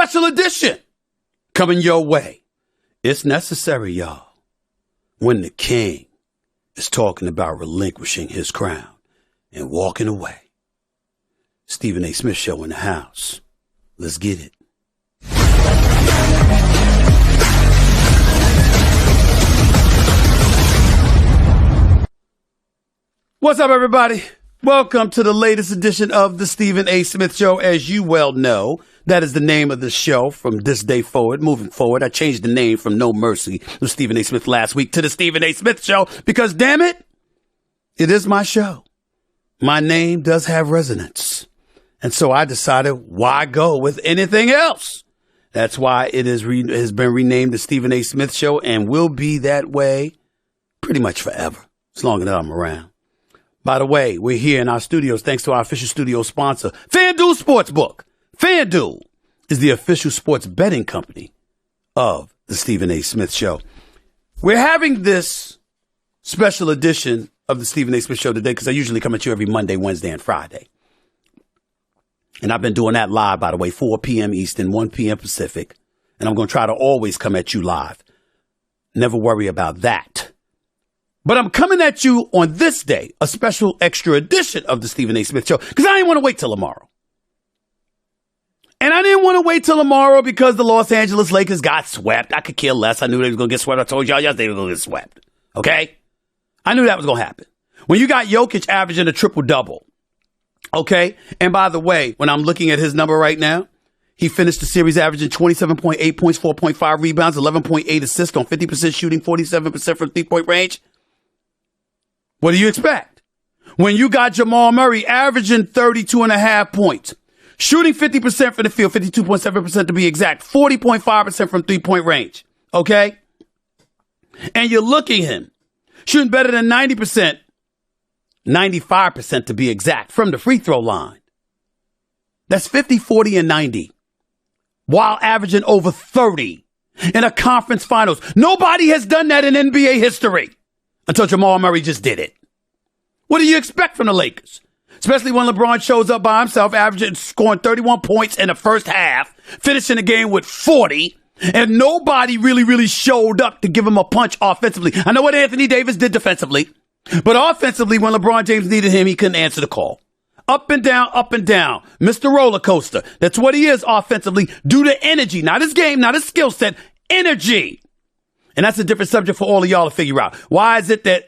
Special edition coming your way. It's necessary, y'all, when the king is talking about relinquishing his crown and walking away. Stephen A. Smith Show in the house. Let's get it. What's up, everybody? Welcome to the latest edition of the Stephen A. Smith Show. As you well know, that is the name of the show from this day forward. Moving forward, I changed the name from No Mercy with Stephen A. Smith last week to the Stephen A. Smith Show because, damn it, it is my show. My name does have resonance. And so I decided, why go with anything else? That's why it has been renamed the Stephen A. Smith Show and will be that way pretty much forever, as long as I'm around. By the way, we're here in our studios thanks to our official studio sponsor, FanDuel Sportsbook. FanDuel is the official sports betting company of the Stephen A. Smith Show. We're having this special edition of the Stephen A. Smith Show today because I usually come at you every Monday, Wednesday, and Friday. And I've been doing that live, by the way, 4 p.m. Eastern, 1 p.m. Pacific. And I'm going to try to always come at you live. Never worry about that. But I'm coming at you on this day, a special extra edition of the Stephen A. Smith Show, because I didn't want to wait till tomorrow. And I didn't want to wait till tomorrow because the Los Angeles Lakers got swept. I could care less. I knew they were going to get swept. I told y'all yesterday they were going to get swept. Okay? I knew that was going to happen. When you got Jokic averaging a triple-double, okay? And by the way, when I'm looking at his number right now, he finished the series averaging 27.8 points, 4.5 rebounds, 11.8 assists on 50% shooting, 47% from three-point range. What do you expect? When you got Jamal Murray averaging 32.5 points, shooting 50% from the field, 52.7% to be exact, 40.5% from three-point range, okay? And you're looking at him shooting better than 90%, 95% to be exact, from the free throw line. That's 50, 40, and 90, while averaging over 30 in a conference finals. Nobody has done that in NBA history. Until Jamal Murray just did it. What do you expect from the Lakers? Especially when LeBron shows up by himself, averaging, scoring 31 points in the first half, finishing the game with 40, and nobody really showed up to give him a punch offensively. I know what Anthony Davis did defensively, but offensively, when LeBron James needed him, he couldn't answer the call. Up and down, Mr. Roller Coaster. That's what he is offensively, due to energy, not his game, not his skill set, energy. And that's a different subject for all of y'all to figure out. Why is it that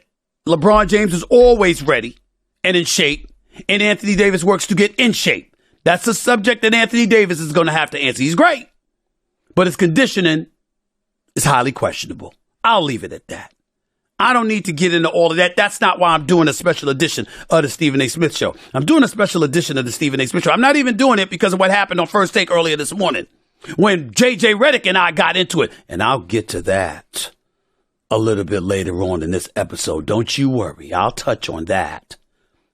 LeBron James is always ready and in shape, and Anthony Davis works to get in shape? That's a subject that Anthony Davis is going to have to answer. He's great, but his conditioning is highly questionable. I'll leave it at that. I don't need to get into all of that. That's not why I'm doing a special edition of the Stephen A. Smith Show. I'm doing a special edition of the Stephen A. Smith Show. I'm not even doing it because of what happened on First Take earlier this morning, when Redick and I got into it. And I'll get to that a little bit later on in this episode. Don't you worry. I'll touch on that.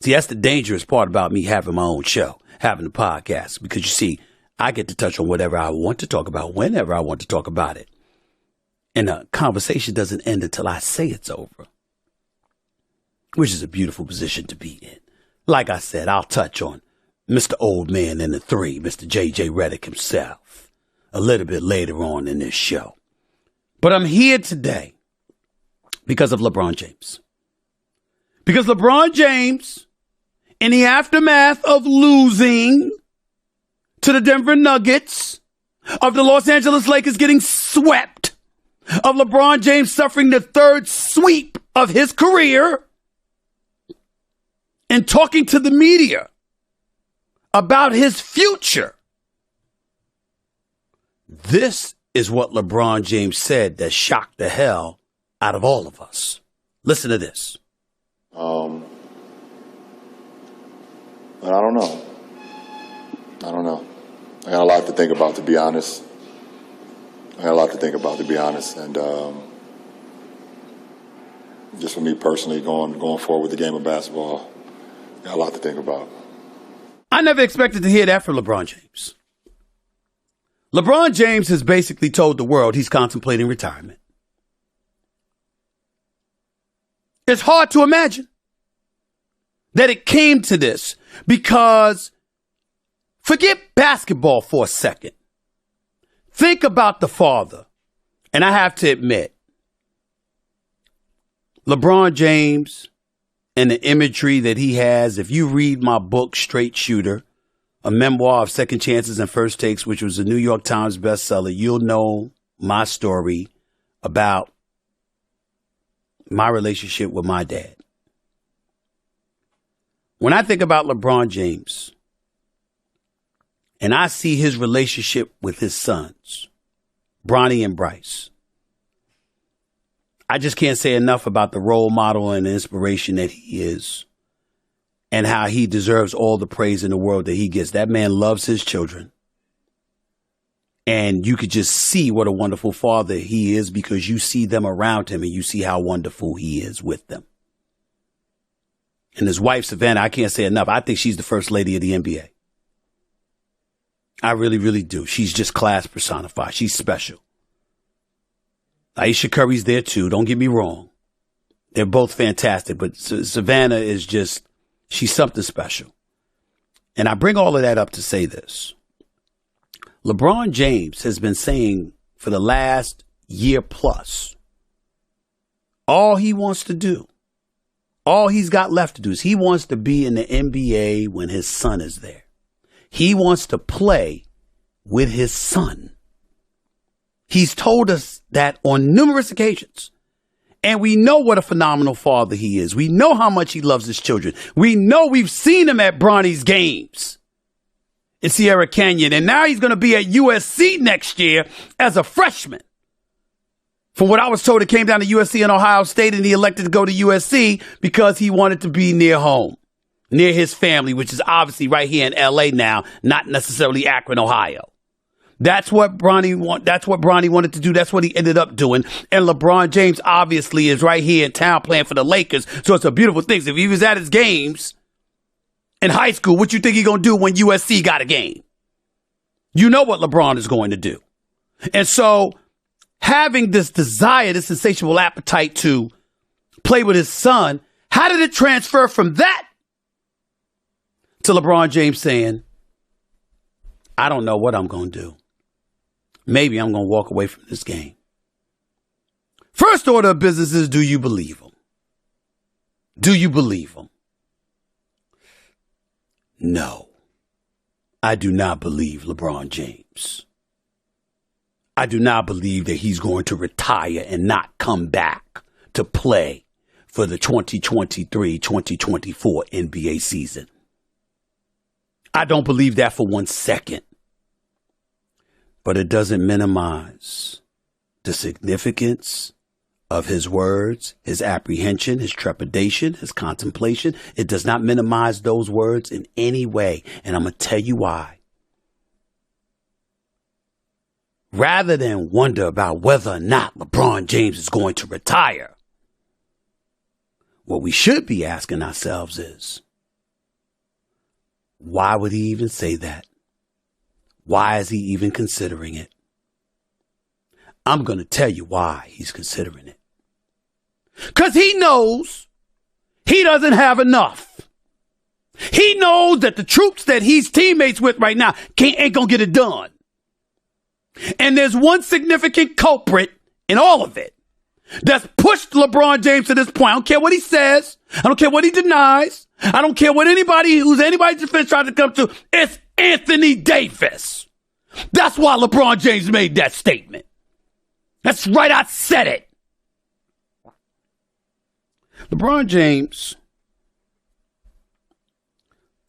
See, that's the dangerous part about me having my own show, having a podcast, because you see, I get to touch on whatever I want to talk about, whenever I want to talk about it. And the conversation doesn't end until I say it's over, which is a beautiful position to be in. Like I said, I'll touch on Mr. Old Man in the Three, Mr. Redick himself, a little bit later on in this show. But I'm here today because of LeBron James. Because LeBron James, in the aftermath of losing to the Denver Nuggets, of the Los Angeles Lakers getting swept, of LeBron James suffering the third sweep of his career, and talking to the media about his future. This is what LeBron James said that shocked the hell out of all of us. Listen to this. I don't know. I got a lot to think about, to be honest. And just for me personally, going forward with the game of basketball, got a lot to think about. I never expected to hear that from LeBron James. LeBron James has basically told the world he's contemplating retirement. It's hard to imagine that it came to this because forget basketball for a second. think about the father, and I have to admit, LeBron James and the imagery that he has, if you read my book, Straight Shooter, a memoir of second chances and first takes, which was a New York Times bestseller, you'll know my story about my relationship with my dad. When I think about LeBron James and I see his relationship with his sons, Bronny and Bryce, I just can't say enough about the role model and the inspiration that he is and how he deserves all the praise in the world that he gets. That man loves his children. And you could just see what a wonderful father he is because you see them around him and you see how wonderful he is with them. And his wife, Savannah, I can't say enough. I think she's the first lady of the NBA. I really, really do. She's just class personified. She's special. Aisha Curry's there too. Don't get me wrong. They're both fantastic, but Savannah is just, she's something special. And I bring all of that up to say this. LeBron James has been saying for the last year plus, all he wants to do, all he's got left to do is he wants to be in the NBA when his son is there. He wants to play with his son. He's told us that on numerous occasions. And we know what a phenomenal father he is. We know how much he loves his children. We know we've seen him at Bronny's games in Sierra Canyon. And now he's going to be at USC next year as a freshman. From what I was told, it came down to USC and Ohio State, and he elected to go to USC because he wanted to be near home, near his family, which is obviously right here in LA now, not necessarily Akron, Ohio. That's what Bronny wanted to do. That's what he ended up doing. And LeBron James obviously is right here in town playing for the Lakers. So it's a beautiful thing. If he was at his games in high school, what you think he's going to do when USC got a game? You know what LeBron is going to do. And so having this desire, this insatiable appetite to play with his son, how did it transfer from that to LeBron James saying, I don't know what I'm going to do. Maybe I'm going to walk away from this game. First order of business is, do you believe him? Do you believe him? No, I do not believe LeBron James. I do not believe that he's going to retire and not come back to play for the 2023-2024 NBA season. I don't believe that for 1 second. But it doesn't minimize the significance of his words, his apprehension, his trepidation, his contemplation. It does not minimize those words in any way. And I'm going to tell you why. Rather than wonder about whether or not LeBron James is going to retire, what we should be asking ourselves is, why would he even say that? Why is he even considering it? I'm going to tell you why he's considering it. Because he knows he doesn't have enough. He knows that the troops that he's teammates with right now ain't going to get it done. And there's one significant culprit in all of it that's pushed LeBron James to this point. I don't care what he says. I don't care what he denies. I don't care what anybody's defense tries to come to. It's Anthony Davis. That's why LeBron James made that statement. That's right, I said it. LeBron James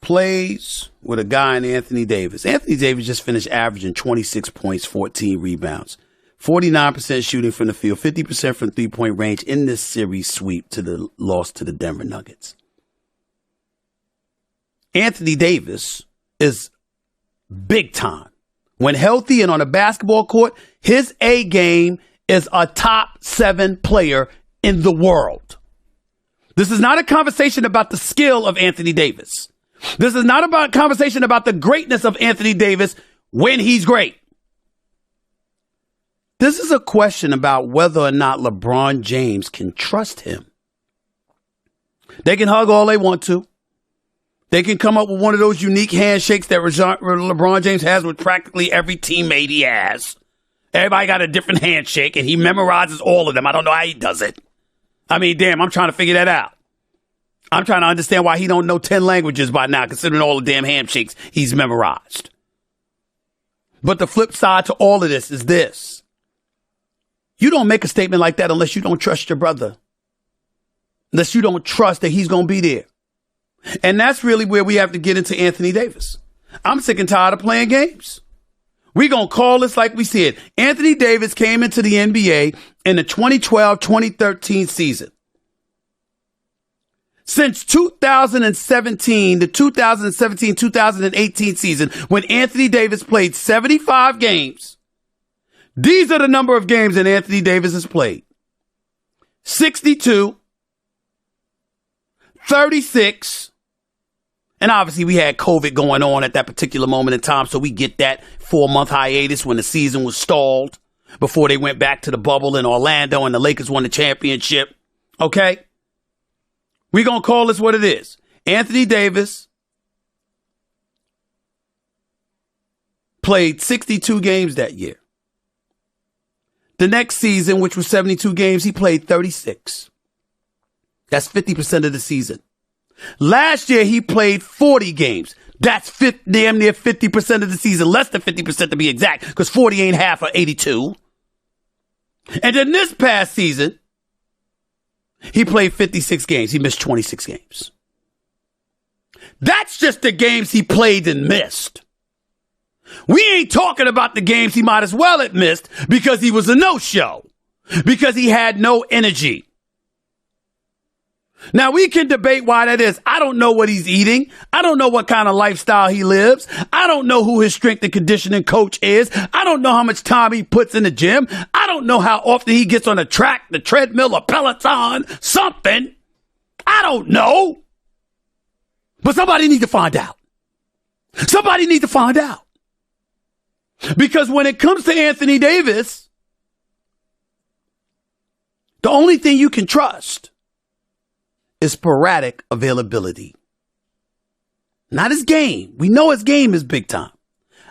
plays with a guy in Anthony Davis. Anthony Davis just finished averaging 26 points, 14 rebounds, 49% shooting from the field, 50% from three-point range in this series sweep to the loss to the Denver Nuggets. Anthony Davis is big time. When healthy and on a basketball court, his A game is a top 7 player in the world. This is not a conversation about the skill of Anthony Davis. This is not about a conversation about the greatness of Anthony Davis when he's great. This is a question about whether or not LeBron James can trust him. They can hug all they want to. They can come up with one of those unique handshakes that LeBron James has with practically every teammate he has. Everybody got a different handshake, and he memorizes all of them. I don't know how he does it. I mean, damn, I'm trying to figure that out. I'm trying to understand why he don't know 10 languages by now, considering all the damn handshakes he's memorized. But the flip side to all of this is this. You don't make a statement like that unless you don't trust your brother. Unless you don't trust that he's going to be there. And that's really where we have to get into Anthony Davis. I'm sick and tired of playing games. We're going to call this like we said. Anthony Davis came into the NBA in the 2012-2013 season. Since 2017, the 2017-2018 season, when Anthony Davis played 75 games, these are the number of games that Anthony Davis has played. 62, 36, and obviously we had COVID going on at that particular moment in time, so we get that 4-month hiatus when the season was stalled before they went back to the bubble in Orlando and the Lakers won the championship. Okay? We're going to call this what it is. Anthony Davis played 62 games that year. The next season, which was 72 games, he played 36. That's 50% of the season. Last year, he played 40 games. That's damn near 50% of the season. Less than 50% to be exact, because 40 ain't half of 82. And then this past season, he played 56 games. He missed 26 games. That's just the games he played and missed. We ain't talking about the games he might as well have missed because he was a no-show, because he had no energy. Now, we can debate why that is. I don't know what he's eating. I don't know what kind of lifestyle he lives. I don't know who his strength and conditioning coach is. I don't know how much time he puts in the gym. I don't know how often he gets on the track, the treadmill, or Peloton, something. I don't know. But somebody needs to find out. Somebody needs to find out. Because when it comes to Anthony Davis, the only thing you can trust is sporadic availability. Not his game. We know his game is big time.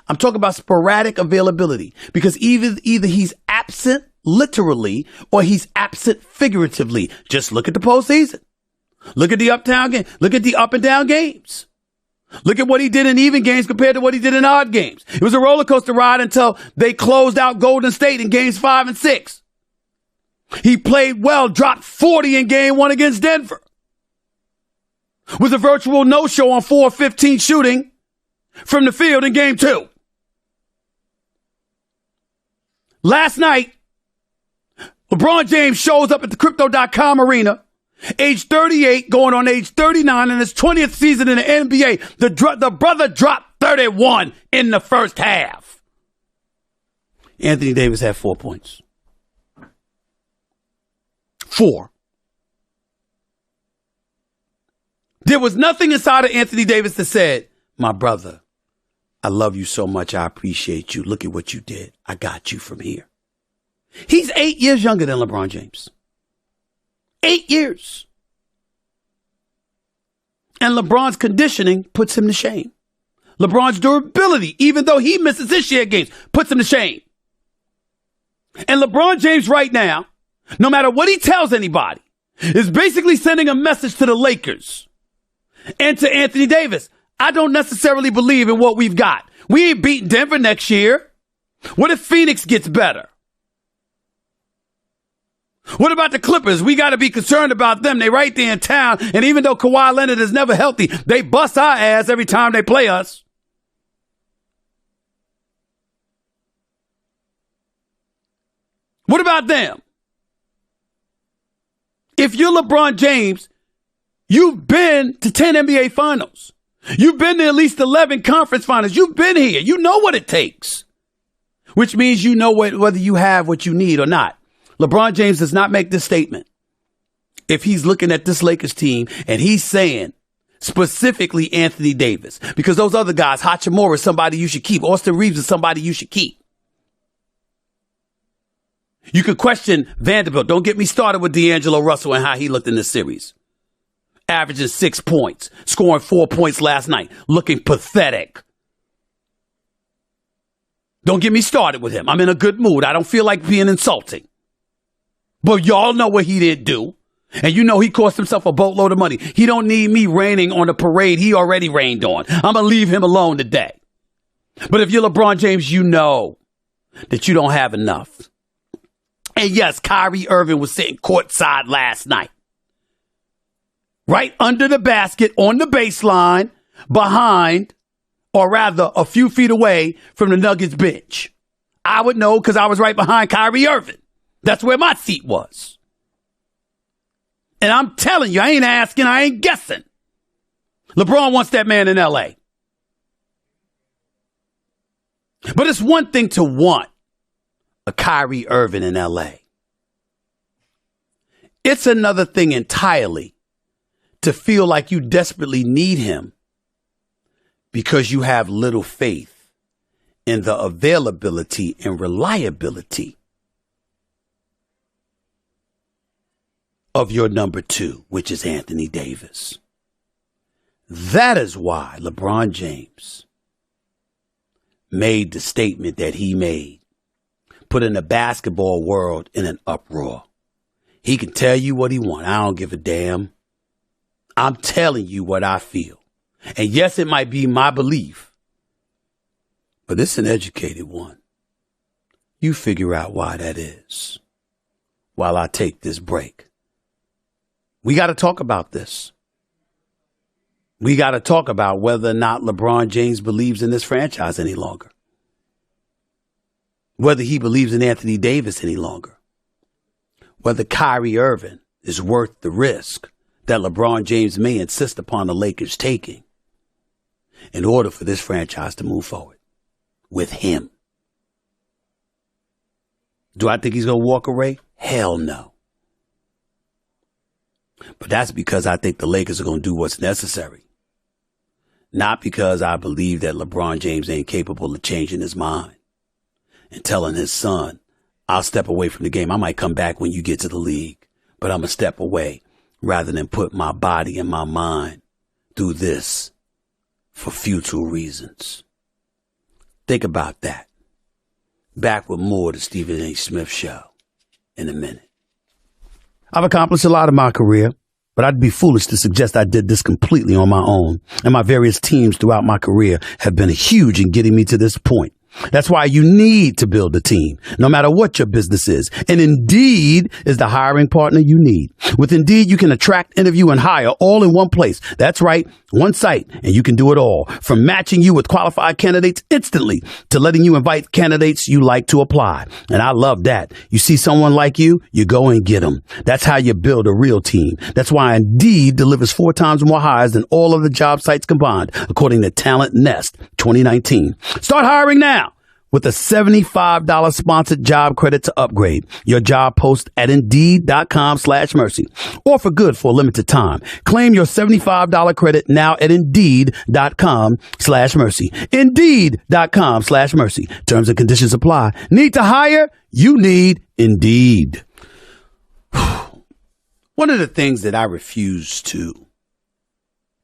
I'm talking about sporadic availability because either he's absent literally or he's absent figuratively. Just look at the postseason. Look at the uptown game. Look at the up and down games. Look at what he did in even games compared to what he did in odd games. It was a roller coaster ride until they closed out Golden State in games 5 and 6. He played well, dropped 40 in game 1 against Denver. Was a virtual no-show on 4-15 shooting from the field in game 2. Last night, LeBron James shows up at the Crypto.com arena, age 38, going on age 39 in his 20th season in the NBA. The brother dropped 31 in the first half. Anthony Davis had 4 points. 4. There was nothing inside of Anthony Davis that said, my brother, I love you so much. I appreciate you. Look at what you did. I got you from here. He's 8 years younger than LeBron James. 8 years. And LeBron's conditioning puts him to shame. LeBron's durability, even though he misses his share games, puts him to shame. And LeBron James right now, no matter what he tells anybody, is basically sending a message to the Lakers and to Anthony Davis. I don't necessarily believe in what we've got. We ain't beating Denver next year. What if Phoenix gets better? What about the Clippers? We got to be concerned about them. They right there in town. And even though Kawhi Leonard is never healthy, they bust our ass every time they play us. What about them? If you're LeBron James, you've been to 10 NBA finals. You've been to at least 11 conference finals. You've been here. You know what it takes, which means you know whether you have what you need or not. LeBron James does not make this statement if he's looking at this Lakers team and he's saying specifically Anthony Davis, because those other guys, Hachimura is somebody you should keep. Austin Reeves is somebody you should keep. You could question Vanderbilt. Don't get me started with D'Angelo Russell and how he looked in this series. Averaging 6 points, scoring 4 points last night, looking pathetic. Don't get me started with him. I'm in a good mood. I don't feel like being insulting. But y'all know what he didn't do. And you know he cost himself a boatload of money. He don't need me raining on the parade he already rained on. I'm going to leave him alone today. But if you're LeBron James, you know that you don't have enough. And yes, Kyrie Irving was sitting courtside last night. Right under the basket on the baseline behind, or rather a few feet away from the Nuggets bench. I would know because I was right behind Kyrie Irving. That's where my seat was. And I'm telling you, I ain't asking, I ain't guessing. LeBron wants that man in L.A. But it's one thing to want a Kyrie Irving in L.A. It's another thing entirely to feel like you desperately need him because you have little faith in the availability and reliability of your number two, which is Anthony Davis. That is why LeBron James made the statement that he made, putting the basketball world in an uproar. He can tell you what he wants. I don't give a damn. I'm telling you what I feel. And yes, it might be my belief, but it's an educated one. You figure out why that is while I take this break. We got to talk about this. We got to talk about whether or not LeBron James believes in this franchise any longer. Whether he believes in Anthony Davis any longer. Whether Kyrie Irving is worth the risk that LeBron James may insist upon the Lakers taking in order for this franchise to move forward with him. Do I think he's going to walk away? Hell no. But that's because I think the Lakers are going to do what's necessary. Not because I believe that LeBron James ain't capable of changing his mind and telling his son, I'll step away from the game. I might come back when you get to the league, but I'm going to step away rather than put my body and my mind through this for futile reasons. Think about that. Back with more of the Stephen A. Smith Show in a minute. I've accomplished a lot in my career, but I'd be foolish to suggest I did this completely on my own. And my various teams throughout my career have been huge in getting me to this point. That's why you need to build a team, no matter what your business is. And Indeed is the hiring partner you need. With Indeed, you can attract, interview, and hire all in one place. That's right, one site, and you can do it all. From matching you with qualified candidates instantly to letting you invite candidates you like to apply. And I love that. You see someone like you go and get them. That's how you build a real team. That's why Indeed delivers 4 times more hires than all of the job sites combined, according to Talent Nest 2019. Start hiring now with a $75 sponsored job credit to upgrade your job post at Indeed.com/mercy. Offer good for a limited time. Claim your $75 credit now at Indeed.com/mercy. Indeed.com/mercy. Terms and conditions apply. Need to hire? You need Indeed. One of the things that I refuse to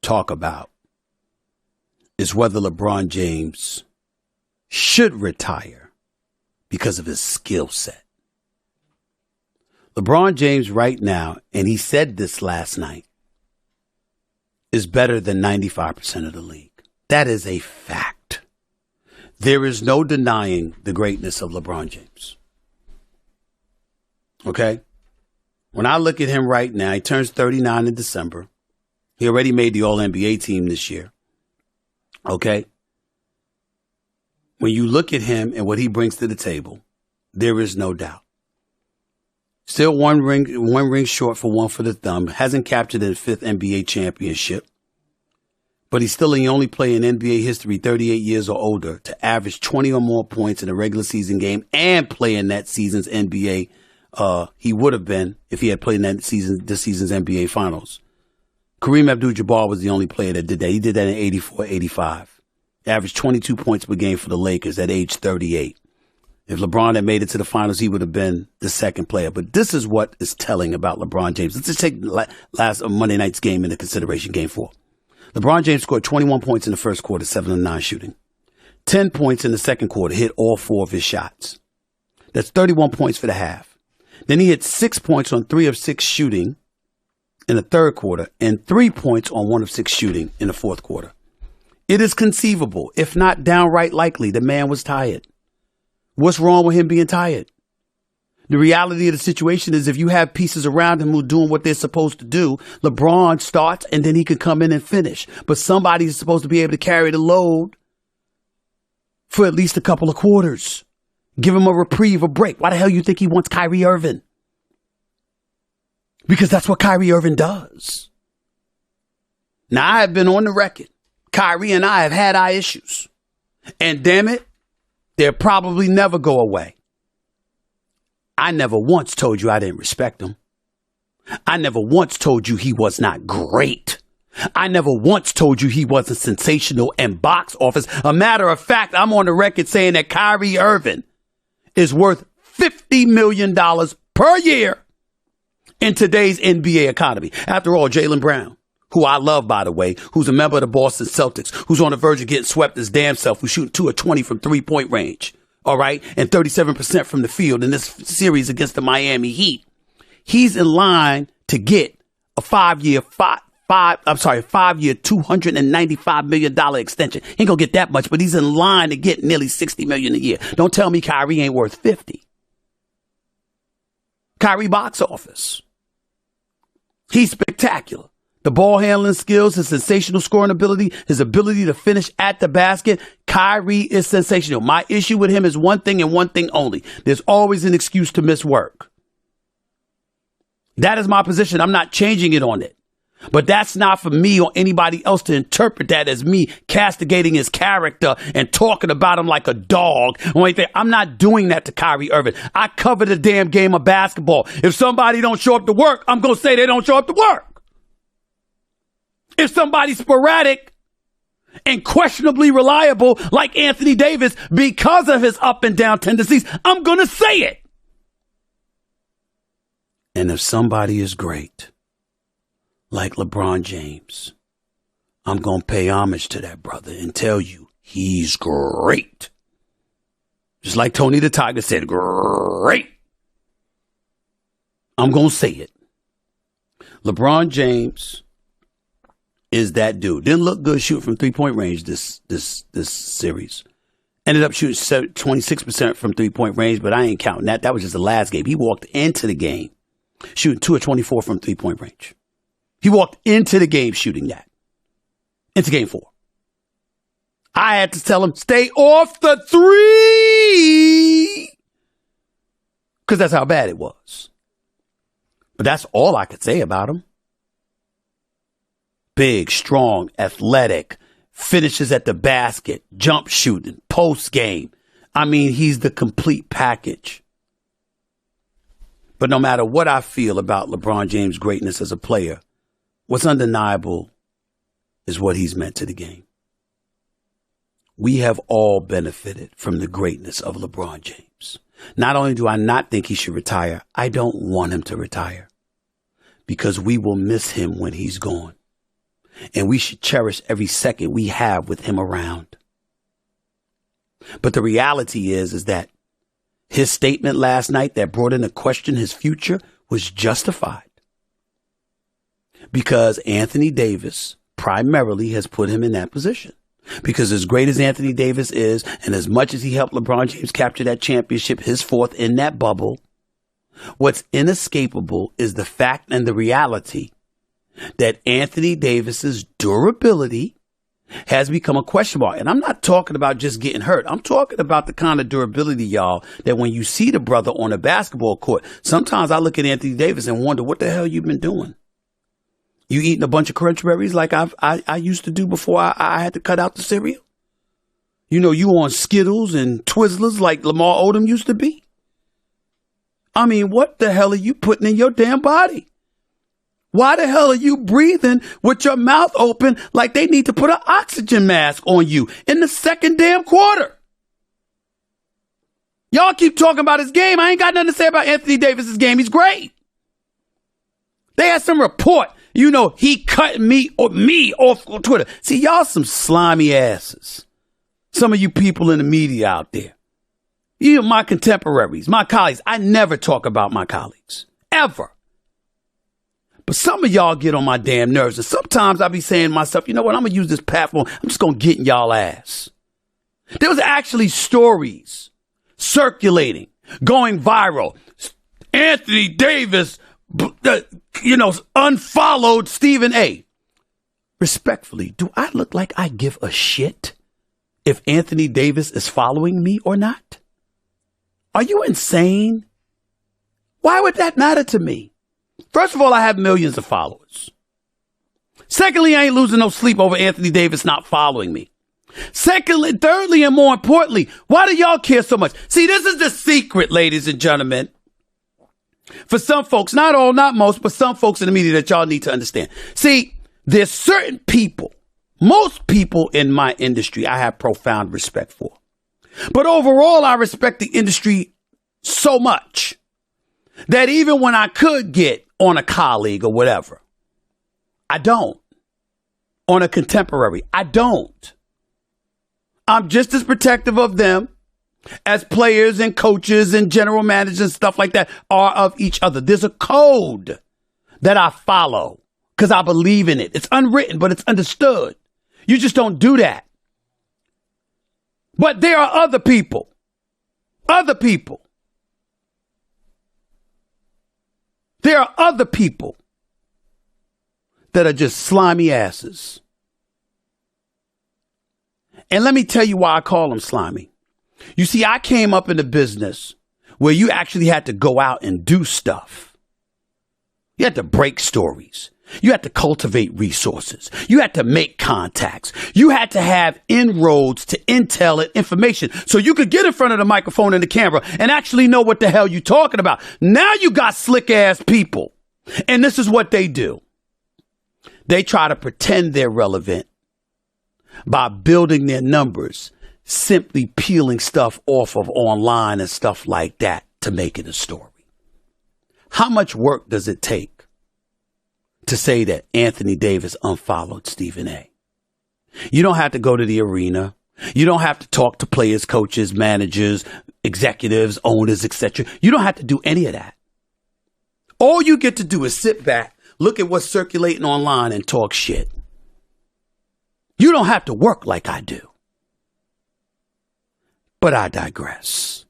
talk about is whether LeBron James should retire because of his skill set. LeBron James right now, and he said this last night, is better than 95% of the league. That is a fact. There is no denying the greatness of LeBron James. Okay? When I look at him right now, he turns 39 in December. He already made the All-NBA team this year. Okay? When you look at him and what he brings to the table, there is no doubt. Still one ring short for one for the thumb. Hasn't captured a 5th NBA championship. But he's still the only player in NBA history 38 years or older to average 20 or more points in a regular season game and play in that season's NBA. He would have been if he had played in this season's NBA Finals. Kareem Abdul-Jabbar was the only player that did that. He did that in 84-85. Averaged 22 points per game for the Lakers at age 38. If LeBron had made it to the finals, he would have been the second player. But this is what is telling about LeBron James. Let's just take last Monday night's game into consideration, Game 4. LeBron James scored 21 points in the first quarter, 7 of 9 shooting. 10 points in the second quarter, hit all 4 of his shots. That's 31 points for the half. Then he hit 6 points on 3 of 6 shooting in the third quarter and 3 points on 1 of 6 shooting in the fourth quarter. It is conceivable, if not downright likely, the man was tired. What's wrong with him being tired? The reality of the situation is if you have pieces around him who are doing what they're supposed to do, LeBron starts and then he can come in and finish. But somebody's supposed to be able to carry the load for at least a couple of quarters. Give him a reprieve, a break. Why the hell you think he wants Kyrie Irving? Because that's what Kyrie Irving does. Now, I have been on the record. Kyrie and I have had our issues. And damn it, they'll probably never go away. I never once told you I didn't respect him. I never once told you he was not great. I never once told you he wasn't sensational and box office. A matter of fact, I'm on the record saying that Kyrie Irving is worth $50 million per year in today's NBA economy. After all, Jaylen Brown, who I love, by the way, who's a member of the Boston Celtics, who's on the verge of getting swept his damn self, who's shooting 2 of 20 from 3-point range, all right, and 37% from the field in this series against the Miami Heat. He's in line to get a 5-year, $295 million extension. He ain't gonna get that much, but he's in line to get nearly $60 million a year. Don't tell me Kyrie ain't worth 50. Kyrie box office. He's spectacular. The ball handling skills, his sensational scoring ability, his ability to finish at the basket. Kyrie is sensational. My issue with him is one thing and one thing only. There's always an excuse to miss work. That is my position. I'm not changing it on it. But that's not for me or anybody else to interpret that as me castigating his character and talking about him like a dog or anything. I'm not doing that to Kyrie Irving. I cover the damn game of basketball. If somebody don't show up to work, I'm going to say they don't show up to work. If somebody's sporadic and questionably reliable like Anthony Davis because of his up and down tendencies, I'm going to say it. And if somebody is great, like LeBron James, I'm going to pay homage to that brother and tell you he's great. Just like Tony the Tiger said, great. I'm going to say it. LeBron James is that dude. Didn't look good shooting from 3-point range this series. Ended up shooting 26% from 3-point range, but I ain't counting that. That was just the last game. He walked into the game shooting 2 of 24 from 3-point range. He walked into the game shooting that. Into game 4. I had to tell him, stay off the 3. Because that's how bad it was. But that's all I could say about him. Big, strong, athletic, finishes at the basket, jump shooting, post game. I mean, he's the complete package. But no matter what I feel about LeBron James' greatness as a player, what's undeniable is what he's meant to the game. We have all benefited from the greatness of LeBron James. Not only do I not think he should retire, I don't want him to retire because we will miss him when he's gone. And we should cherish every second we have with him around. But the reality is that his statement last night that brought into question his future was justified. Because Anthony Davis primarily has put him in that position. Because as great as Anthony Davis is, and as much as he helped LeBron James capture that championship, his 4th in that bubble, what's inescapable is the fact and the reality that Anthony Davis's durability has become a question mark. And I'm not talking about just getting hurt. I'm talking about the kind of durability, y'all, that when you see the brother on a basketball court, sometimes I look at Anthony Davis and wonder what the hell you've been doing. You eating a bunch of crunch berries like I used to do before I had to cut out the cereal? You know, you on Skittles and Twizzlers like Lamar Odom used to be? I mean, what the hell are you putting in your damn body? Why the hell are you breathing with your mouth open like they need to put an oxygen mask on you in the second damn quarter? Y'all keep talking about his game. I ain't got nothing to say about Anthony Davis's game. He's great. They had some report, you know, he cut me off on Twitter. See, y'all some slimy asses. Some of you people in the media out there, you, my contemporaries, my colleagues, I never talk about my colleagues, ever. But some of y'all get on my damn nerves. And sometimes I be saying to myself, you know what, I'm going to use this platform. I'm just going to get in y'all ass. There was actually stories circulating, going viral. Anthony Davis, unfollowed Stephen A. Respectfully, do I look like I give a shit if Anthony Davis is following me or not? Are you insane? Why would that matter to me? First of all, I have millions of followers. Secondly, I ain't losing no sleep over Anthony Davis not following me. Secondly, thirdly, and more importantly, why do y'all care so much? See, this is the secret, ladies and gentlemen. For some folks, not all, not most, but some folks in the media that y'all need to understand. See, there's certain people, most people in my industry I have profound respect for. But overall, I respect the industry so much that even when I could get on a colleague or whatever, I don't. On a contemporary, I don't. I'm just as protective of them as players and coaches and general managers and stuff like that are of each other. There's a code that I follow because I believe in it. It's unwritten, but it's understood. You just don't do that. But there are other people. There are other people that are just slimy asses. And let me tell you why I call them slimy. You see, I came up in the business where you actually had to go out and do stuff. You had to break stories. You had to cultivate resources. You had to make contacts. You had to have inroads to intel and information so you could get in front of the microphone and the camera and actually know what the hell you're talking about. Now you got slick ass people. And this is what they do. They try to pretend they're relevant by building their numbers, simply peeling stuff off of online and stuff like that to make it a story. How much work does it take to say that Anthony Davis unfollowed Stephen A? You don't have to go to the arena. You don't have to talk to players, coaches, managers, executives, owners, etc. You don't have to do any of that. All you get to do is sit back, look at what's circulating online and talk shit. You don't have to work like I do. But I digress.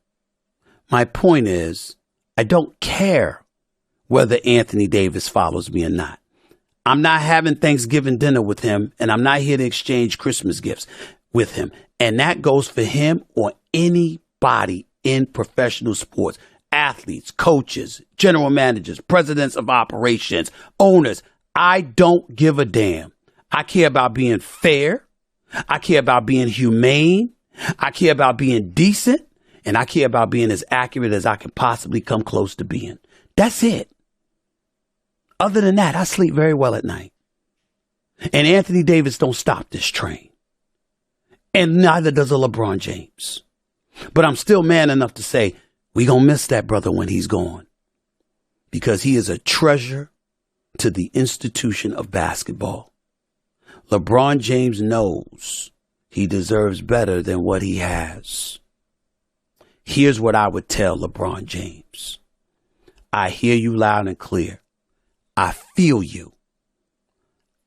My point is, I don't care whether Anthony Davis follows me or not. I'm not having Thanksgiving dinner with him, and I'm not here to exchange Christmas gifts with him. And that goes for him or anybody in professional sports, athletes, coaches, general managers, presidents of operations, owners. I don't give a damn. I care about being fair. I care about being humane. I care about being decent. And I care about being as accurate as I can possibly come close to being. That's it. Other than that, I sleep very well at night. And Anthony Davis don't stop this train. And neither does a LeBron James. But I'm still man enough to say, we gonna miss that brother when he's gone. Because he is a treasure to the institution of basketball. LeBron James knows he deserves better than what he has. Here's what I would tell LeBron James. I hear you loud and clear. I feel you.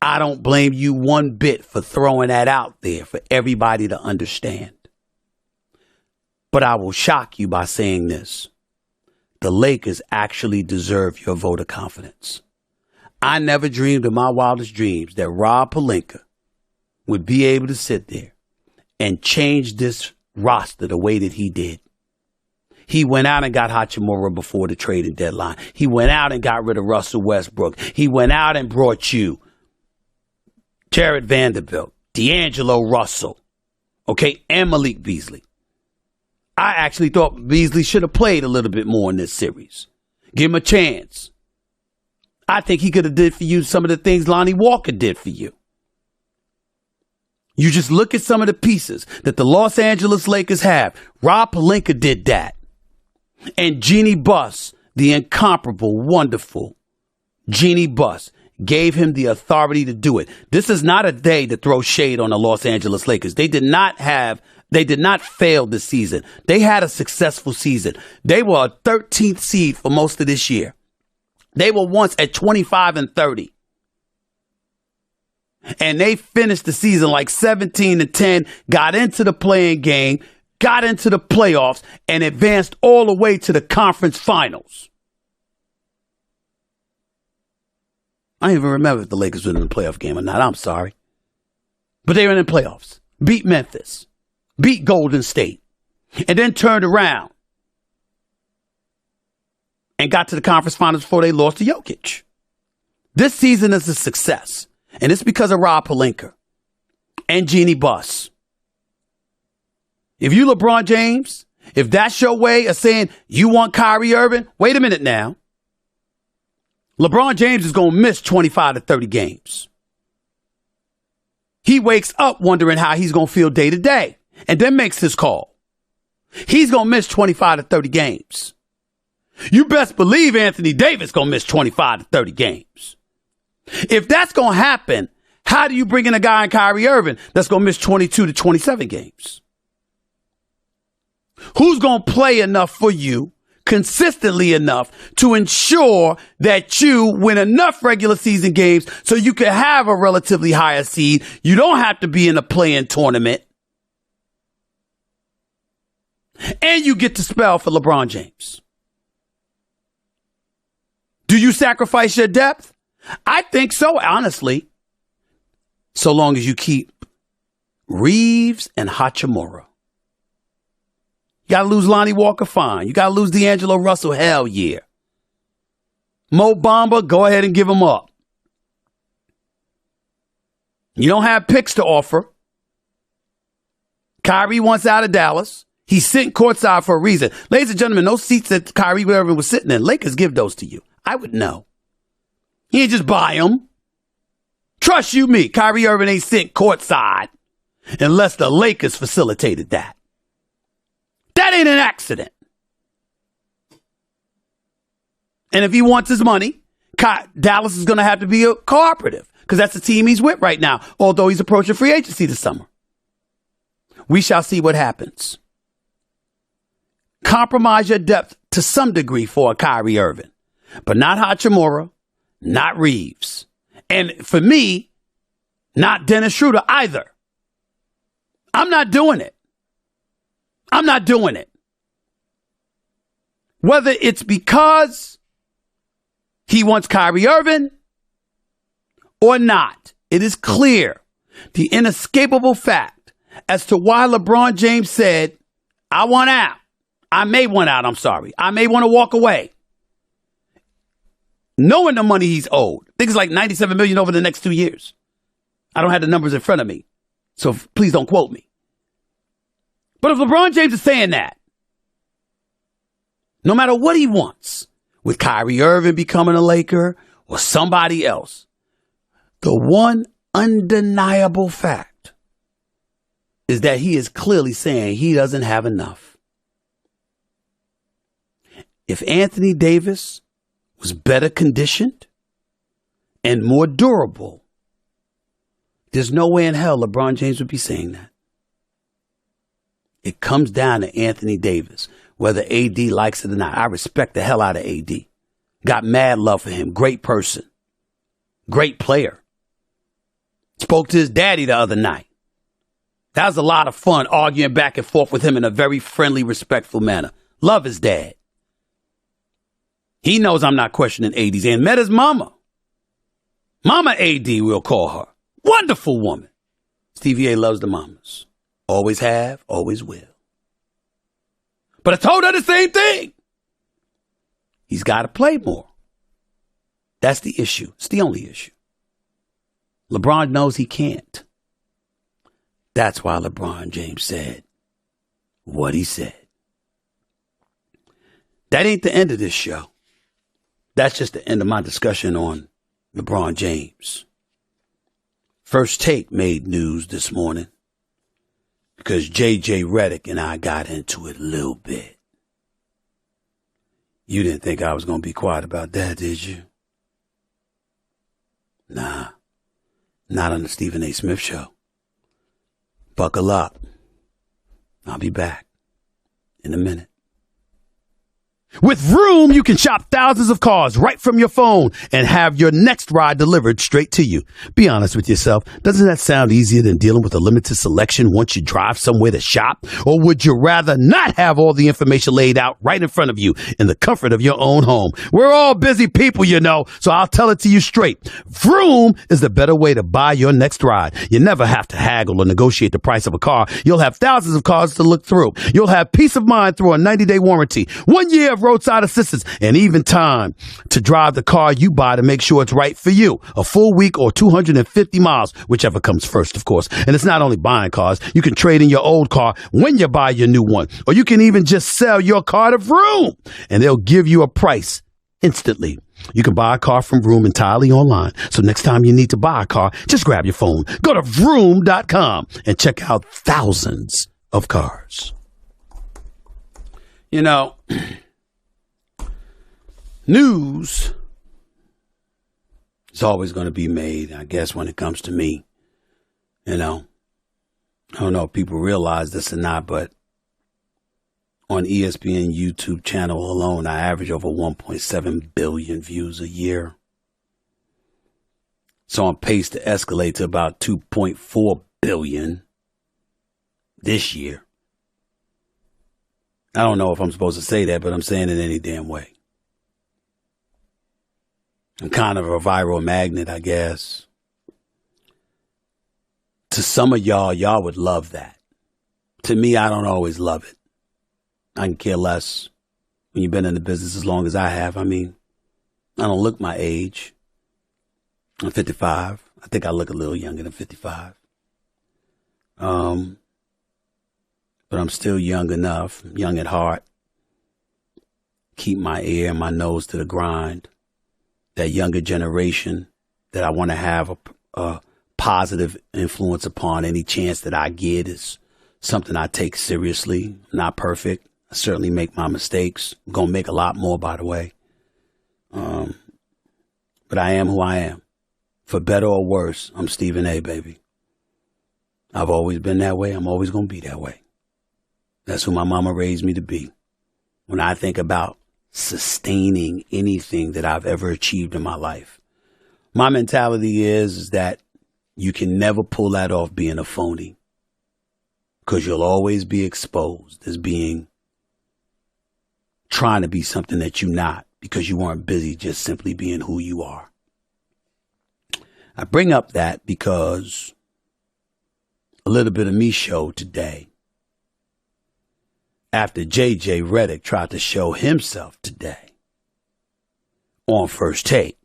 I don't blame you one bit for throwing that out there for everybody to understand. But I will shock you by saying this. The Lakers actually deserve your vote of confidence. I never dreamed in my wildest dreams that Rob Pelinka would be able to sit there and change this roster the way that he did. He went out and got Hachimura before the trading deadline. He went out and got rid of Russell Westbrook. He went out and brought you Jared Vanderbilt, D'Angelo Russell, and Malik Beasley. I actually thought Beasley should have played a little bit more in this series. Give him a chance. I think he could have did for you some of the things Lonnie Walker did for you. You just look at some of the pieces that the Los Angeles Lakers have. Rob Pelinka did that. And Jeannie Buss, the incomparable, wonderful Jeannie Buss, gave him the authority to do it. This is not a day to throw shade on the Los Angeles Lakers. They did not have They did not fail this season. They had a successful season. They were a 13th seed for most of this year. They were once at 25-30. And they finished the season like 17-10, got into the play-in game, got into the playoffs, and advanced all the way to the conference finals. I don't even remember if the Lakers were in the playoff game or not. I'm sorry. But they were in the playoffs. Beat Memphis. Beat Golden State. And then turned around and got to the conference finals before they lost to Jokic. This season is a success. And it's because of Rob Pelinka and Jeannie Buss. If you LeBron James, if that's your way of saying you want Kyrie Irving, wait a minute now. LeBron James is going to miss 25-30 games. He wakes up wondering how he's going to feel day to day and then makes his call. He's going to miss 25-30 games. You best believe Anthony Davis going to miss 25-30 games. If that's going to happen, how do you bring in a guy in Kyrie Irving that's going to miss 22-27 games? Who's going to play enough for you, consistently enough, to ensure that you win enough regular season games so you can have a relatively higher seed? You don't have to be in a play-in tournament. And you get to spell for LeBron James. Do you sacrifice your depth? I think so, honestly. So long as you keep Reeves and Hachimura. You got to lose Lonnie Walker, fine. You got to lose D'Angelo Russell, hell yeah. Mo Bamba, go ahead and give him up. You don't have picks to offer. Kyrie wants out of Dallas. He's sitting courtside for a reason. Ladies and gentlemen, those seats that Kyrie Irving was sitting in, Lakers give those to you. I would know. He ain't just buy them. Trust you me, Kyrie Irving ain't sitting courtside unless the Lakers facilitated that. That ain't an accident. And if he wants his money, Dallas is going to have to be a cooperative because that's the team he's with right now, although he's approaching free agency this summer. We shall see what happens. Compromise your depth to some degree for a Kyrie Irving, but not Hachimura, not Reeves. And for me, not Dennis Schroeder either. I'm not doing it. I'm not doing it. Whether it's because he wants Kyrie Irving or not, it is clear, the inescapable fact as to why LeBron James said, I want out. I may want out, I'm sorry. I may want to walk away. Knowing the money he's owed. I think it's like $97 million over the next 2 years. I don't have the numbers in front of me, so please don't quote me. But if LeBron James is saying that, no matter what he wants, with Kyrie Irving becoming a Laker or somebody else, the one undeniable fact is that he is clearly saying he doesn't have enough. If Anthony Davis was better conditioned and more durable, there's no way in hell LeBron James would be saying that. It comes down to Anthony Davis, whether AD likes it or not. I respect the hell out of AD. Got mad love for him. Great person. Great player. Spoke to his daddy the other night. That was a lot of fun arguing back and forth with him in a very friendly, respectful manner. Love his dad. He knows I'm not questioning AD's and met his mama. Mama AD, we'll call her. Wonderful woman. Stevie A loves the mamas. Always have, always will. But I told her the same thing. He's got to play more. That's the issue. It's the only issue. LeBron knows he can't. That's why LeBron James said what he said. That ain't the end of this show. That's just the end of my discussion on LeBron James. First Take made news this morning because JJ Redick and I got into it a little bit. You didn't think I was going to be quiet about that, did you? Nah, not on the Stephen A. Smith Show. Buckle up. I'll be back in a minute. With Vroom, you can shop thousands of cars right from your phone and have your next ride delivered straight to you. Be honest with yourself. Doesn't that sound easier than dealing with a limited selection once you drive somewhere to shop? Or would you rather not have all the information laid out right in front of you in the comfort of your own home? We're all busy people, you know, so I'll tell it to you straight. Vroom is the better way to buy your next ride. You never have to haggle or negotiate the price of a car. You'll have thousands of cars to look through. You'll have peace of mind through a 90-day warranty, 1 year of roadside assistance, and even time to drive the car you buy to make sure it's right for you. A full week or 250 miles, whichever comes first, of course. And it's not only buying cars. You can trade in your old car when you buy your new one. Or you can even just sell your car to Vroom, and they'll give you a price instantly. You can buy a car from Vroom entirely online. So next time you need to buy a car, just grab your phone, go to Vroom.com, and check out thousands of cars. You know, news is always going to be made, I guess, when it comes to me. You know, I don't know if people realize this or not, but on ESPN YouTube channel alone, I average over 1.7 billion views a year. So I'm paced to escalate to about 2.4 billion this year. I don't know if I'm supposed to say that, but I'm saying it any damn way. I'm kind of a viral magnet, I guess. To some of y'all would love that. To me, I don't always love it. I can care less when you've been in the business as long as I have. I mean, I don't look my age. I'm 55. I think I look a little younger than 55. But I'm still young enough, young at heart. Keep my ear and my nose to the grind. That younger generation that I want to have a positive influence upon any chance that I get is something I take seriously. Not perfect. I certainly make my mistakes. I'm going to make a lot more, by the way. But I am who I am. For better or worse, I'm Stephen A., baby. I've always been that way. I'm always going to be that way. That's who my mama raised me to be. When I think about sustaining anything that I've ever achieved in my life, my mentality is that you can never pull that off being a phony, because you'll always be exposed as being trying to be something that you're not, because you weren't busy just simply being who you are. I bring up that because a little bit of me showed today after Redick tried to show himself today on First Take.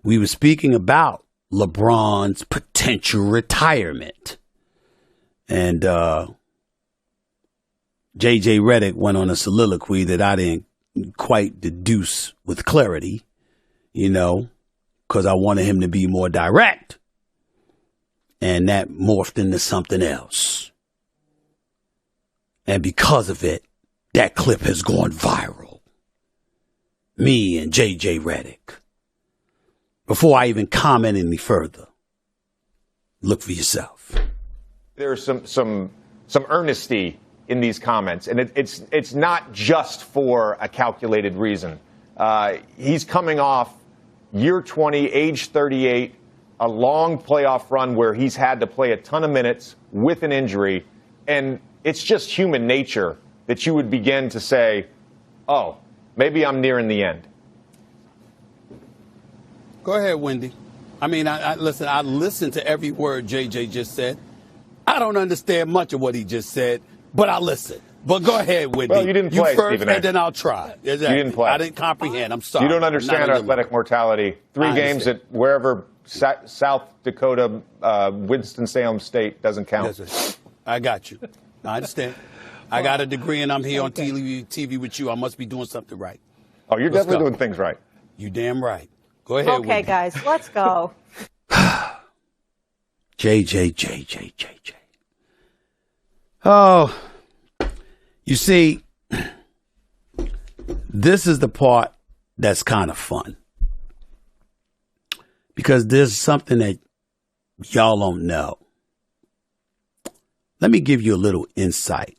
We were speaking about LeBron's potential retirement. And Redick went on a soliloquy that I didn't quite deduce with clarity, you know, because I wanted him to be more direct. And that morphed into something else. And because of it, that clip has gone viral. Me and Redick. Before I even comment any further, look for yourself. There's some earnesty in these comments, and it's not just for a calculated reason. He's coming off year 20, age 38, a long playoff run where he's had to play a ton of minutes with an injury, and it's just human nature that you would begin to say, oh, maybe I'm nearing the end. Go ahead, Wendy. I mean, I listen. I listened to every word JJ just said. I don't understand much of what he just said, but I listen. But go ahead, Wendy. Well, you didn't play, you first, Stephen A. and then I'll try. Exactly. You didn't play. I didn't comprehend. I'm sorry. You don't understand athletic mortality. 3 games at wherever South Dakota, Winston-Salem State doesn't count. I got you. I understand. I got a degree, and I'm here on TV with you. I must be doing something right. Oh, you're definitely doing things right. You damn right. Go ahead, Okay, Wendy. guys, let's go. JJ. Oh, you see, this is the part that's kind of fun. Because there's something that y'all don't know. Let me give you a little insight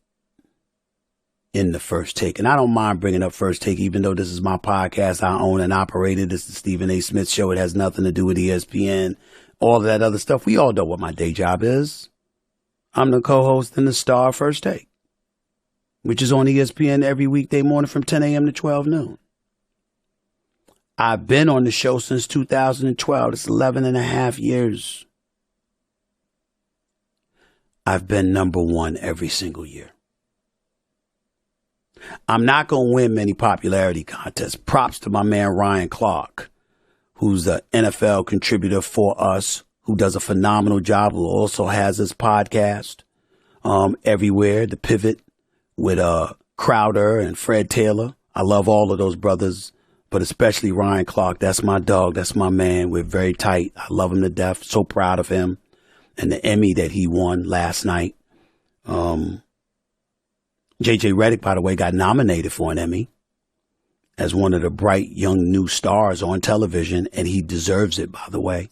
in the First Take. And I don't mind bringing up First Take, even though this is my podcast. I own and operate it. This is the Stephen A. Smith Show. It has nothing to do with ESPN, all of that other stuff. We all know what my day job is. I'm the co-host and the star of First Take, which is on ESPN every weekday morning from 10 a.m. to 12 noon. I've been on the show since 2012. It's 11 and a half years. I've been number one every single year. I'm not going to win many popularity contests. Props to my man Ryan Clark, who's the NFL contributor for us, who does a phenomenal job, who also has his podcast everywhere, The Pivot, with Crowder and Fred Taylor. I love all of those brothers, but especially Ryan Clark. That's my dog. That's my man. We're very tight. I love him to death. So proud of him and the Emmy that he won last night. JJ Redick, by the way, got nominated for an Emmy as one of the bright young new stars on television, and he deserves it, by the way.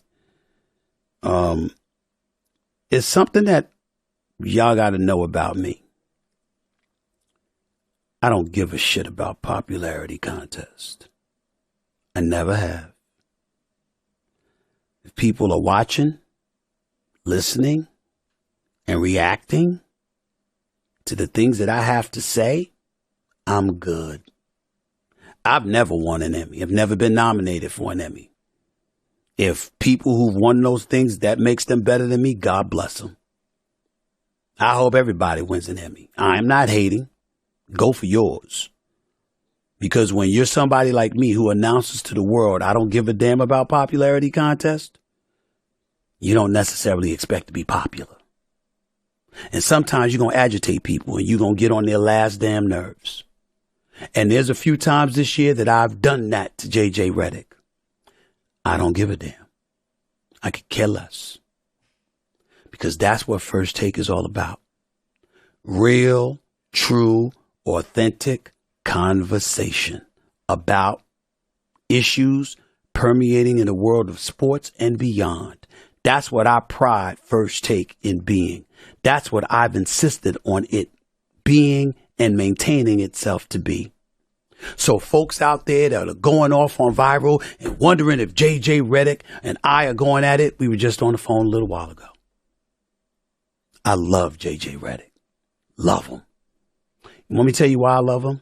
It's something that y'all got to know about me. I don't give a shit about popularity contests. I never have. If people are watching, listening, and reacting to the things that I have to say, I'm good. I've never won an Emmy. I've never been nominated for an Emmy. If people who've won those things, that makes them better than me, God bless them. I hope everybody wins an Emmy. I'm not hating. Go for yours. Because when you're somebody like me who announces to the world, I don't give a damn about popularity contest, you don't necessarily expect to be popular. And sometimes you're going to agitate people and you're going to get on their last damn nerves. And there's a few times this year that I've done that to JJ Redick. I don't give a damn. I could care less. Because that's what First Take is all about. Real, true, authentic conversation about issues permeating in the world of sports and beyond. That's what I pride First Take in being. That's what I've insisted on it being and maintaining itself to be. So folks out there that are going off on viral and wondering if JJ Redick and I are going at it, we were just on the phone a little while ago. I love JJ Redick. Love him. You want me to tell you why I love him?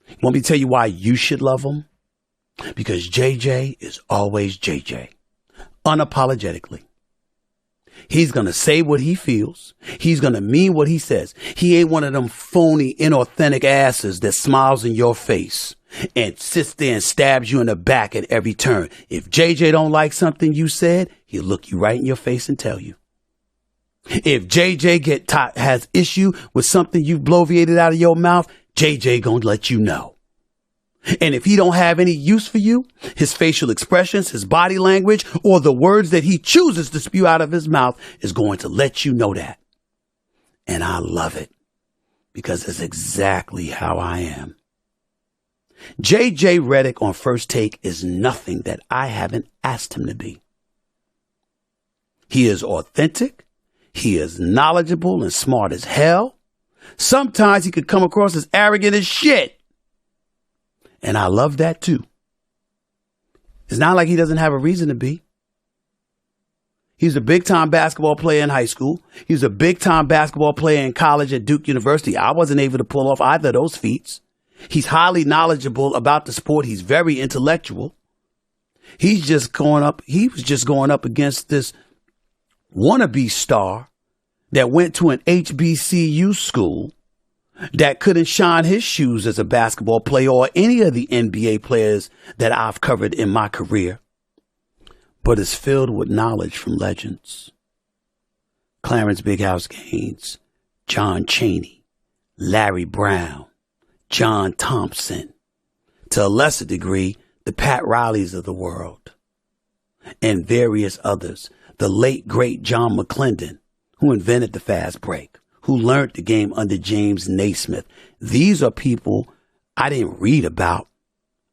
You want me to tell you why you should love him? Because JJ is always JJ. Unapologetically. He's going to say what he feels. He's going to mean what he says. He ain't one of them phony, inauthentic asses that smiles in your face and sits there and stabs you in the back at every turn. If JJ don't like something you said, he'll look you right in your face and tell you. If JJ has issue with something you've bloviated out of your mouth, JJ gonna let you know. And if he don't have any use for you, his facial expressions, his body language, or the words that he chooses to spew out of his mouth is going to let you know that. And I love it because it's exactly how I am. JJ Redick on First Take is nothing that I haven't asked him to be. He is authentic. He is knowledgeable and smart as hell. Sometimes he could come across as arrogant as shit. And I love that too. It's not like he doesn't have a reason to be. He's a big-time basketball player in high school. He's a big-time basketball player in college at Duke University. I wasn't able to pull off either of those feats. He's highly knowledgeable about the sport. He's very intellectual. He was just going up against this wannabe star that went to an HBCU school that couldn't shine his shoes as a basketball player or any of the NBA players that I've covered in my career, but is filled with knowledge from legends. Clarence Big House Gaines, John Chaney, Larry Brown, John Thompson, to a lesser degree, the Pat Rileys of the world, and various others. The late, great John McClendon, who invented the fast break, who learned the game under James Naismith. These are people I didn't read about.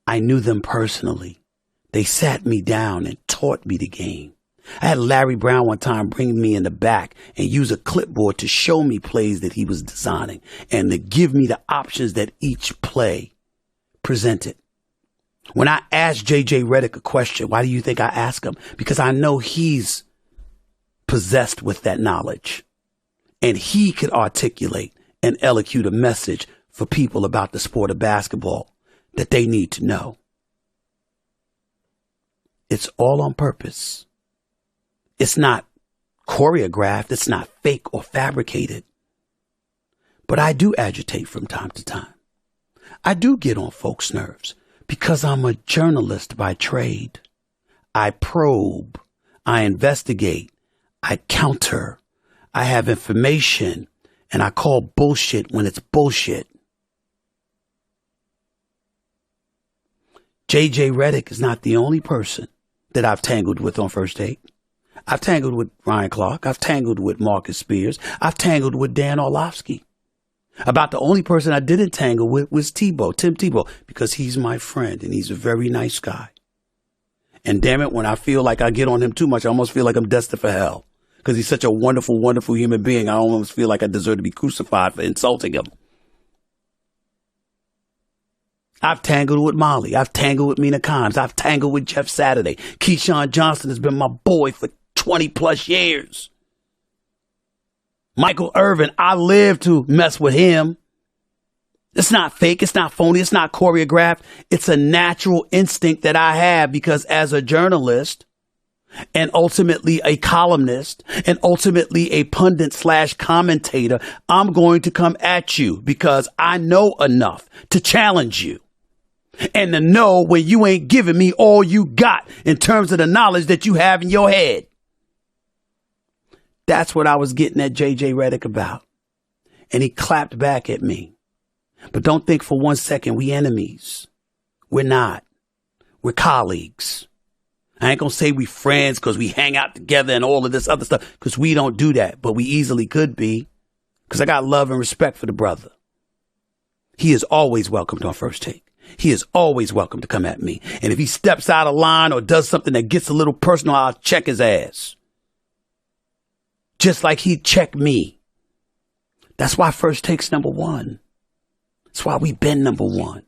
I knew them personally. They sat me down and taught me the game. I had Larry Brown one time bring me in the back and use a clipboard to show me plays that he was designing and to give me the options that each play presented. When I asked J.J. Redick a question, why do you think I ask him? Because I know he's possessed with that knowledge and he could articulate and elocute a message for people about the sport of basketball that they need to know. It's all on purpose. It's not choreographed. It's not fake or fabricated. But I do agitate from time to time. I do get on folks' nerves because I'm a journalist by trade. I probe. I investigate. I counter. I have information. And I call bullshit when it's bullshit. J.J. Redick is not the only person that I've tangled with on First Take. I've tangled with Ryan Clark. I've tangled with Marcus Spears. I've tangled with Dan Orlovsky. About the only person I didn't tangle with was Tim Tebow, because he's my friend and he's a very nice guy. And damn it, when I feel like I get on him too much, I almost feel like I'm destined for hell. Because he's such a wonderful, wonderful human being. I almost feel like I deserve to be crucified for insulting him. I've tangled with Molly. I've tangled with Mina Kimes. I've tangled with Jeff Saturday. Keyshawn Johnson has been my boy for 20 plus years. Michael Irvin, I live to mess with him. It's not fake. It's not phony. It's not choreographed. It's a natural instinct that I have because as a journalist and ultimately a columnist and ultimately a pundit / commentator, I'm going to come at you because I know enough to challenge you and to know when you ain't giving me all you got in terms of the knowledge that you have in your head. That's what I was getting at J.J. Redick about. And he clapped back at me. But don't think for 1 second we enemies. We're not. We're colleagues. I ain't going to say we friends because we hang out together and all of this other stuff, because we don't do that. But we easily could be, because I got love and respect for the brother. He is always welcomed on First Take. He is always welcome to come at me. And if he steps out of line or does something that gets a little personal, I'll check his ass. Just like he'd check me. That's why First Take's number one. That's why we've been number one.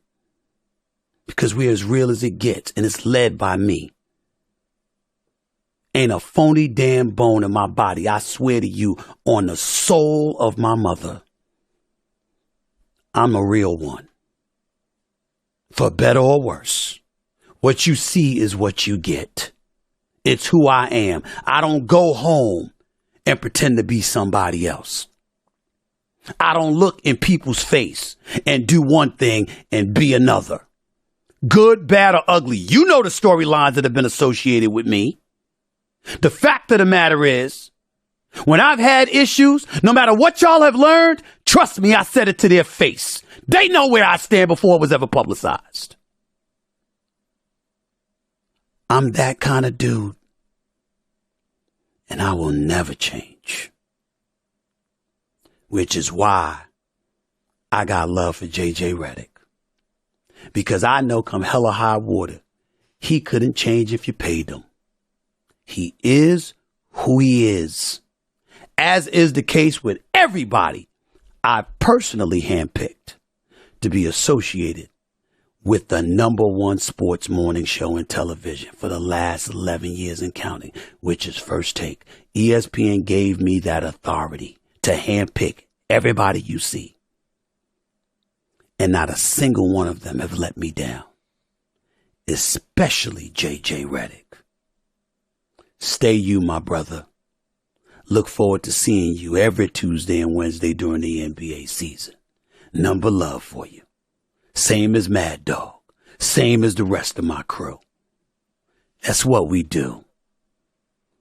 Because we're as real as it gets, and it's led by me. Ain't a phony damn bone in my body, I swear to you, on the soul of my mother. I'm a real one. For better or worse, what you see is what you get. It's who I am. I don't go home and pretend to be somebody else. I don't look in people's face and do one thing and be another. Good, bad, or ugly. You know the storylines that have been associated with me. The fact of the matter is, when I've had issues, no matter what y'all have learned, trust me, I said it to their face. They know where I stand before it was ever publicized. I'm that kind of dude. And I will never change. Which is why I got love for J.J. Redick. Because I know come hell or high water, he couldn't change if you paid him. He is who he is. As is the case with everybody I personally handpicked to be associated with the number one sports morning show in television for the last 11 years and counting, which is First Take. ESPN gave me that authority to handpick everybody you see. And not a single one of them have let me down, especially J.J. Redick. Stay you, my brother. Look forward to seeing you every Tuesday and Wednesday during the NBA season. Number love for you. Same as Mad Dog. Same as the rest of my crew. That's what we do.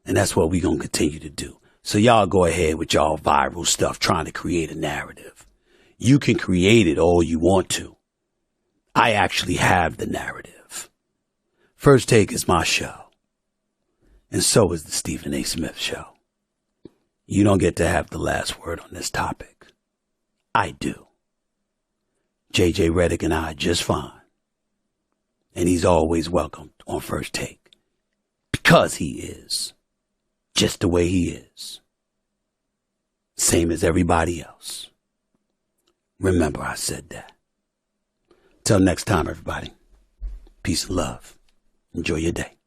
And that's what we gonna continue to do. So y'all go ahead with y'all viral stuff trying to create a narrative. You can create it all you want to. I actually have the narrative. First Take is my show. And so is the Stephen A. Smith Show. You don't get to have the last word on this topic. I do. J.J. Redick and I are just fine. And he's always welcomed on First Take. Because he is. just the way he is. Same as everybody else. Remember I said that. Till next time, everybody. Peace and love. Enjoy your day.